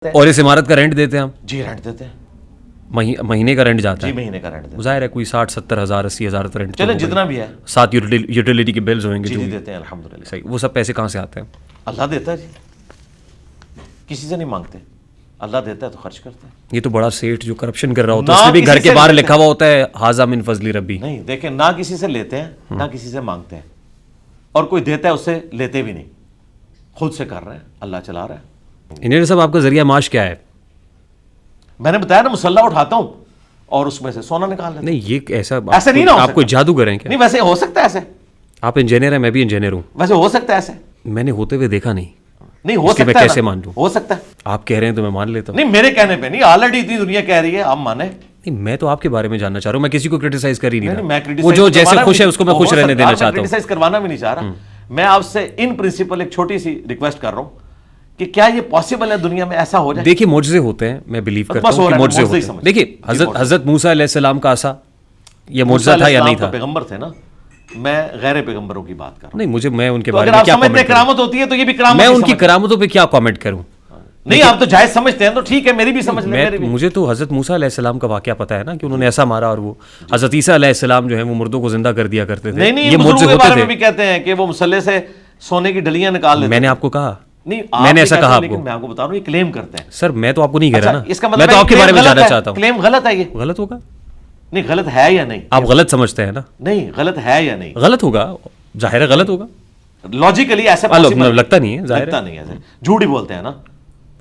اور اس عمارت کا رینٹ دیتے ہیں ہم؟ جی رینٹ دیتے ہیں، مہینے کا رینٹ جاتا جی ہے؟ مہینے کا رینٹ دیتے ہیں، ظاہر ہے کوئی 60-70 ہزار 80 ہزار رینٹ چلیں جتنا بھی ہے، ساتھ یوٹیلیٹی کے بلز ہوئیں گے جی جو جی بھی دیتے ہیں الحمدللہ۔ صحیح، وہ سب پیسے کہاں سے آتے ہیں؟ اللہ دیتا ہے جی، کسی سے نہیں مانگتے، اللہ دیتا ہے تو خرچ کرتے ہیں۔ یہ تو بڑا سیٹ جو کرپشن کر رہا ہوتا ہے نہ اس نے بھی کسی گھر کے سے باہر لیتے لکھا ہوا ہوتا ہے ھذا من فضل ربی۔ نہیں دیکھیں، نہ کسی سے لیتے ہیں نہ کسی سے مانگتے ہیں، اور کوئی دیتا ہے اس سے لیتے بھی نہیں، خود سے کر رہے ہیں، اللہ چلا رہا ہے۔ انجینئر صاحب آپ کا ذریعہ معاش کیا ہے؟ میں نے بتایا نا، مسلح اٹھاتا ہوں اور اس میں سے سونا نکال لیتا ہوں۔ نہیں یہ ایسا ایسے نہیں نہ ہو آپ کوئی سکتا۔ جادوگر ہیں کیا؟ نہیں ویسے ہو سکتا ہے، ایسے آپ انجینئر ہیں، میں بھی انجینئر ہوں، ویسے ہو سکتا ہے، ایسے میں نے ہوتے ہوئے دیکھا نہیں، نہیں ہو اس لیے میں سکتا ہے کیسے نا، مان لوں؟ ہو سکتا ہے، آپ کہہ رہے ہیں تو میں مان لیتا ہوں۔ نہیں میرے کہنے پہ نہیں، آلریڈی اتنی دنیا کہہ رہی ہے، آپ مانیں۔ نہیں میں تو آپ کے بارے میں جاننا چاہ رہا ہوں، میں کسی کو کرٹیسائز کر ہی نہیں نہیں، میں رہا، criticize وہ جو جیسے کروانا خوش بھی ہے اس کو میں خوش رہنے دینا چاہتا ہوں۔ criticize کروانا بھی نہیں چاہ رہا، میں آپ سے ان پرنسپل ایک چھوٹی سی ریکویسٹ کر رہا ہوں کہ کیا یہ پاسبل ہے دنیا میں ایسا ہو جائے؟ دیکھیے معجزے ہوتے ہیں، میں بلیو کرتا بس ہو ہوں رہا کہ ہے، معجزے معجزے ہی ہوتے ہیں۔ سمجھ۔ دیکھیے حضرت موسیٰ علیہ السلام کا عصا یہ معجزہ تھا یا نہیں تھا؟ پیغمبر تھے نا، میں غیر پیغمبروں کی بات کر رہا ہوں۔ نہیں میں ان کے تو بارے اگر میں آپ کیا سمجھتے کامنٹ ہیں کرامت ہوتی ہے تو یہ بھی کرامت میں ہی ان کی سمجھتے کرامتوں پہ کیا کامنٹ کروں؟ نہیں، آپ تو جائز سمجھتے ہیں تو ٹھیک ہے، میری بھی سمجھ لیں، میری بھی۔ مجھے تو حضرت موسیٰ علیہ السلام کا واقعہ پتا ہے نا کہ انہوں نے ایسا مارا اور وہ حضرت عیسیٰ علیہ السلام جو ہیں وہ مردوں کو زندہ کر دیا کرتے تھے، نہیں یہ معجزے بزرگوں کے ہوتے بارے میں تھے۔ بھی کہتے ہیں کہ وہ مسلح سے سونے کی ڈلیاں نکال لیتے میں نے آپ کو کہا، نہیں میں نے ایسا کہا آپ لیکن کو؟ میں آپ کو بتا رہا ہوں یہ کلیم کرتے ہیں۔ سر میں تو آپ کو نہیں کہہ رہا نا، اس کا میں مطلب تو آپ کے بارے میں جاننا غلط ہے، چاہتا ہوں۔ کلیم غلط ہے، یہ غلط ہوگا؟ نہیں غلط ہے یا نہیں؟ آپ غلط سمجھتے ہیں نا؟ نہیں غلط ہے یا نہیں؟ غلط ہوگا، ظاہر ہے غلط ہوگا، لاجیکلی ایسا لگتا نہیں ہے، ظاہر لگتا ہے۔ نہیں ہے، جھوٹ ہی بولتے ہیں نا۔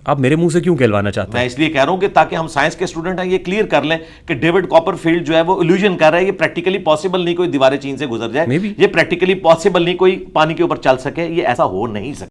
آپ میرے منہ سے کیوں کہلوانا چاہتے ہیں؟ میں اس لیے کہہ رہا ہوں کہ تاکہ ہم سائنس کے اسٹوڈنٹ ہیں یہ کلیئر کر لیں کہ ڈیوڈ کاپر فیلڈ جو ہے وہ الوژن کر رہا ہے، یہ پریکٹیکلی پاسبل نہیں کوئی دیواریں چین سے گزر جائے، یہ پریکٹیکلی پاسبل نہیں کوئی پانی کے اوپر چل سکے، یہ ایسا ہو نہیں سکتا۔